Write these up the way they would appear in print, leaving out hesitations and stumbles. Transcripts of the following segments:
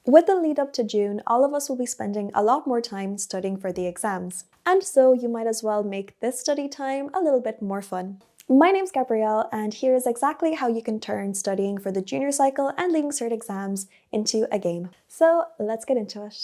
With the lead up to June, all of us will be spending a lot more time studying for the exams. And so you might as well make this study time a little bit more fun. My name's Gabrielle, and here's exactly how you can turn studying for the junior cycle and Leaving Cert exams into a game. So let's get into it.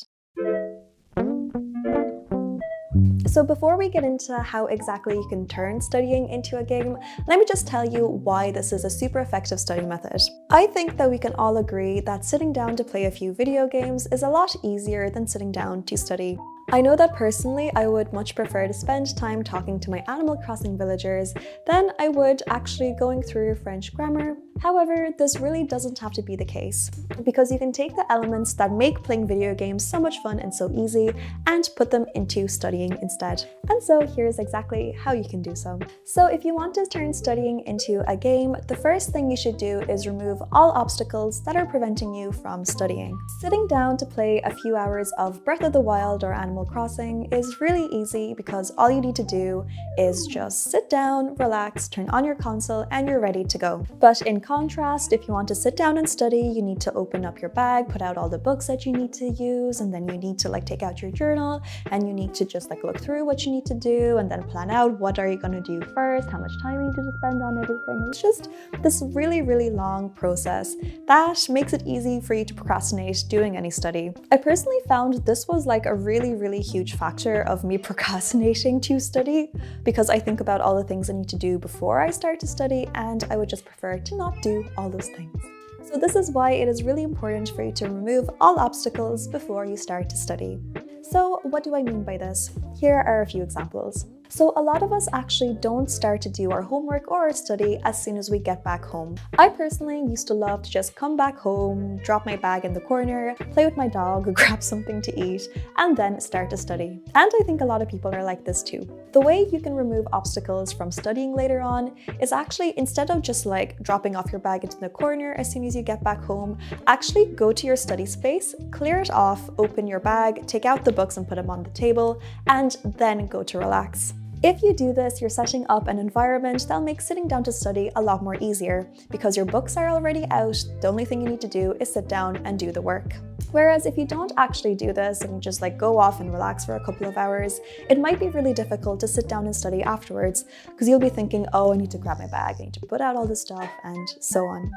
So before we get into how exactly you can turn studying into a game, let me just tell you why this is a super effective study method. I think that we can all agree that sitting down to play a few video games is a lot easier than sitting down to study. I know that personally I would much prefer to spend time talking to my Animal Crossing villagers than I would actually going through French grammar. However, this really doesn't have to be the case, because you can take the elements that make playing video games so much fun and so easy and put them into studying instead. And so here's exactly how you can do so. So if you want to turn studying into a game, the first thing you should do is remove all obstacles that are preventing you from studying. Sitting down to play a few hours of Breath of the Wild or Animal Crossing is really easy because all you need to do is just sit down, relax, turn on your console, and you're ready to go. But in contrast, if you want to sit down and study, you need to open up your bag, put out all the books that you need to use, and then you need to take out your journal, and you need to just look through what you need to do, and then plan out what are you going to do first, how much time you need to spend on everything. It's just this really long process that makes it easy for you to procrastinate doing any study. I personally found this was a really huge factor of me procrastinating to study, because I think about all the things I need to do before I start to study, and I would just prefer to not do all those things. So this is why it is really important for you to remove all obstacles before you start to study. So what do I mean by this? Here are a few examples. So a lot of us actually don't start to do our homework or our study as soon as we get back home. I personally used to love to just come back home, drop my bag in the corner, play with my dog, grab something to eat, and then start to study. And I think a lot of people are like this too. The way you can remove obstacles from studying later on is actually, instead of just dropping off your bag into the corner as soon as you get back home, actually go to your study space, clear it off, open your bag, take out the books and put them on the table, and then go to relax. If you do this, you're setting up an environment that'll make sitting down to study a lot more easier, because your books are already out. The only thing you need to do is sit down and do the work. Whereas if you don't actually do this and you just go off and relax for a couple of hours, it might be really difficult to sit down and study afterwards, because you'll be thinking, oh, I need to grab my bag, I need to put out all this stuff, and so on.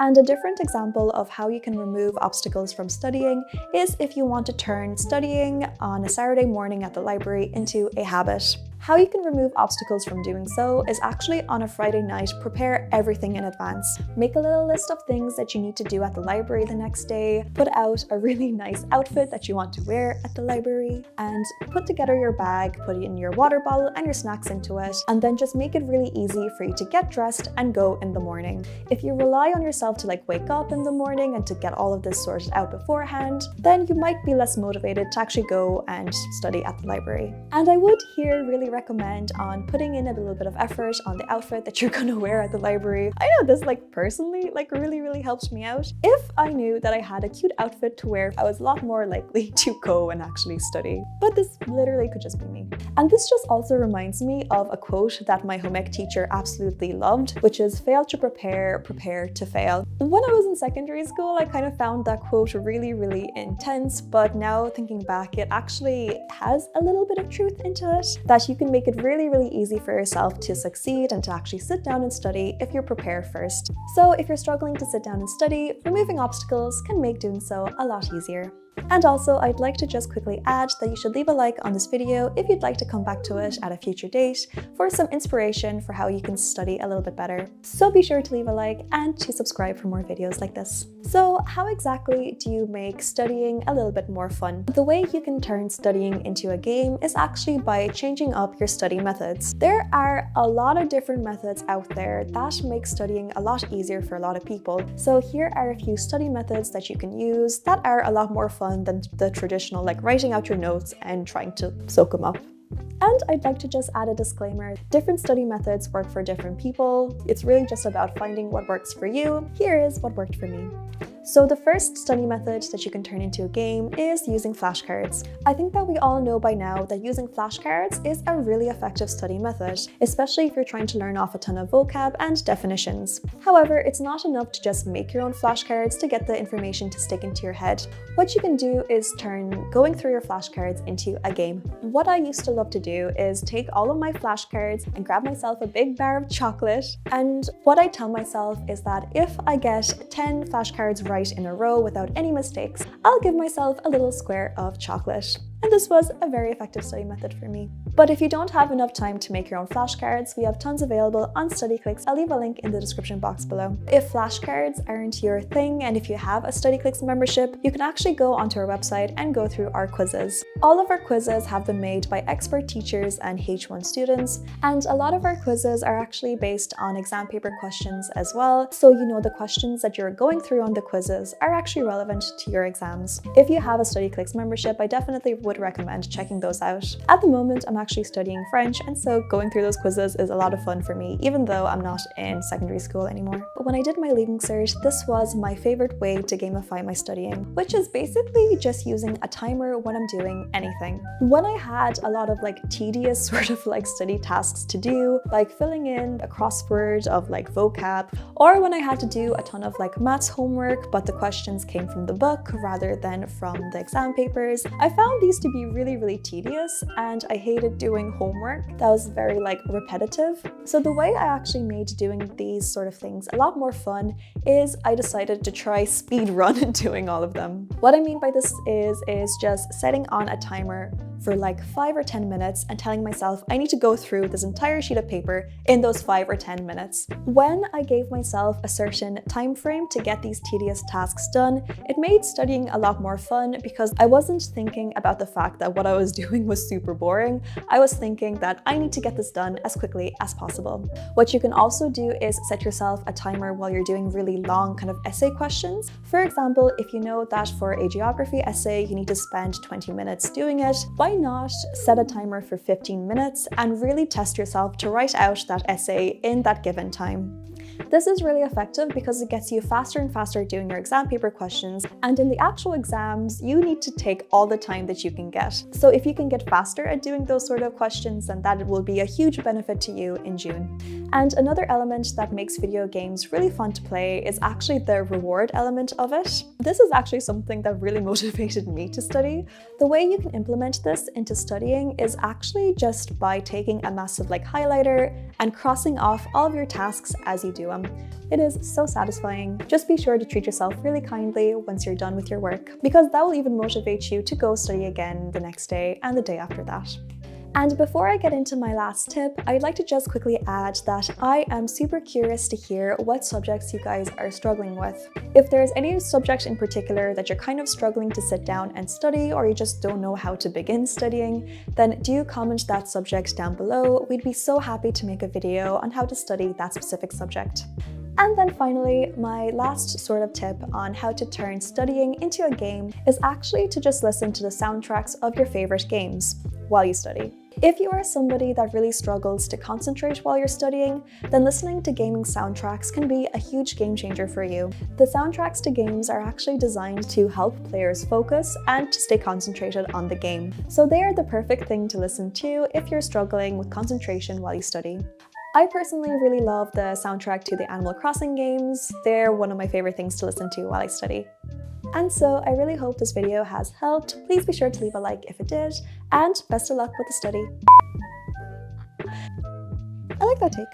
And a different example of how you can remove obstacles from studying is if you want to turn studying on a Saturday morning at the library into a habit. How you can remove obstacles from doing so is actually on a Friday night, prepare everything in advance. Make a little list of things that you need to do at the library the next day, put out a really nice outfit that you want to wear at the library, and put together your bag, put in your water bottle and your snacks into it, and then just make it really easy for you to get dressed and go in the morning. If you rely on yourself to wake up in the morning and to get all of this sorted out beforehand, then you might be less motivated to actually go and study at the library. And I would here really recommend on putting in a little bit of effort on the outfit that you're gonna wear at the library. I know this personally really helped me out. If I knew that I had a cute outfit to wear, I was a lot more likely to go and actually study. But this literally could just be me. And this just also reminds me of a quote that my home ec teacher absolutely loved, which is fail to prepare, prepare to fail. When I was in secondary school, I kind of found that quote really intense, but now thinking back, it actually has a little bit of truth into it, that you can make it really easy for yourself to succeed and to actually sit down and study if you prepare first. So if you're struggling to sit down and study, removing obstacles can make doing so a lot easier. And also, I'd like to just quickly add that you should leave a like on this video if you'd like to come back to it at a future date for some inspiration for how you can study a little bit better. So be sure to leave a like and to subscribe for more videos like this. So how exactly do you make studying a little bit more fun? The way you can turn studying into a game is actually by changing up your study methods. There are a lot of different methods out there that make studying a lot easier for a lot of people. So here are a few study methods that you can use that are a lot more fun than the traditional writing out your notes and trying to soak them up. And I'd like to just add a disclaimer. Different study methods work for different people. It's really just about finding what works for you. Here is what worked for me. So the first study method that you can turn into a game is using flashcards. I think that we all know by now that using flashcards is a really effective study method, especially if you're trying to learn off a ton of vocab and definitions. However, it's not enough to just make your own flashcards to get the information to stick into your head. What you can do is turn going through your flashcards into a game. What I used to love to do is take all of my flashcards and grab myself a big bar of chocolate, and what I tell myself is that if I get 10 flashcards right in a row without any mistakes, I'll give myself a little square of chocolate. And this was a very effective study method for me. But if you don't have enough time to make your own flashcards, we have tons available on Studyclix. I'll leave a link in the description box below. If flashcards aren't your thing, and if you have a Studyclix membership, you can actually go onto our website and go through our quizzes. All of our quizzes have been made by expert teachers and H1 students, and a lot of our quizzes are actually based on exam paper questions as well, so you know the questions that you're going through on the quizzes are actually relevant to your exams. If you have a Studyclix membership, I definitely would recommend checking those out. At the moment, I'm actually studying French, and so going through those quizzes is a lot of fun for me, even though I'm not in secondary school anymore. But when I did my Leaving Cert, this was my favorite way to gamify my studying, which is basically just using a timer when I'm doing anything. When I had a lot of tedious sort of study tasks to do, like filling in a crossword of vocab, or when I had to do a ton of maths homework, but the questions came from the book rather than from the exam papers, I found these to be really tedious, and I hated doing homework that was very repetitive. So the way I actually made doing these sort of things a lot more fun is I decided to try speedrun doing all of them. What I mean by this is just setting on a timer for 5 or 10 minutes and telling myself I need to go through this entire sheet of paper in those 5 or 10 minutes. When I gave myself a certain time frame to get these tedious tasks done, it made studying a lot more fun because I wasn't thinking about the fact that what I was doing was super boring. I was thinking that I need to get this done as quickly as possible. What you can also do is set yourself a timer while you're doing really long kind of essay questions. For example, if you know that for a geography essay you need to spend 20 minutes doing it, why not set a timer for 15 minutes and really test yourself to write out that essay in that given time. This is really effective because it gets you faster and faster doing your exam paper questions, and in the actual exams, you need to take all the time that you can get. So if you can get faster at doing those sort of questions, then that will be a huge benefit to you in June. And another element that makes video games really fun to play is actually the reward element of it. This is actually something that really motivated me to study. The way you can implement this into studying is actually just by taking a massive highlighter and crossing off all of your tasks as you do them. It is so satisfying. Just be sure to treat yourself really kindly once you're done with your work, because that will even motivate you to go study again the next day and the day after that. And before I get into my last tip, I'd like to just quickly add that I am super curious to hear what subjects you guys are struggling with. If there's any subject in particular that you're kind of struggling to sit down and study, or you just don't know how to begin studying, then do comment that subject down below. We'd be so happy to make a video on how to study that specific subject. And then finally, my last sort of tip on how to turn studying into a game is actually to just listen to the soundtracks of your favorite games while you study. If you are somebody that really struggles to concentrate while you're studying, then listening to gaming soundtracks can be a huge game changer for you. The soundtracks to games are actually designed to help players focus and to stay concentrated on the game. So they are the perfect thing to listen to if you're struggling with concentration while you study. I personally really love the soundtrack to the Animal Crossing games. They're one of my favorite things to listen to while I study. And so I really hope this video has helped. Please be sure to leave a like if it did, and best of luck with the study. I like that take.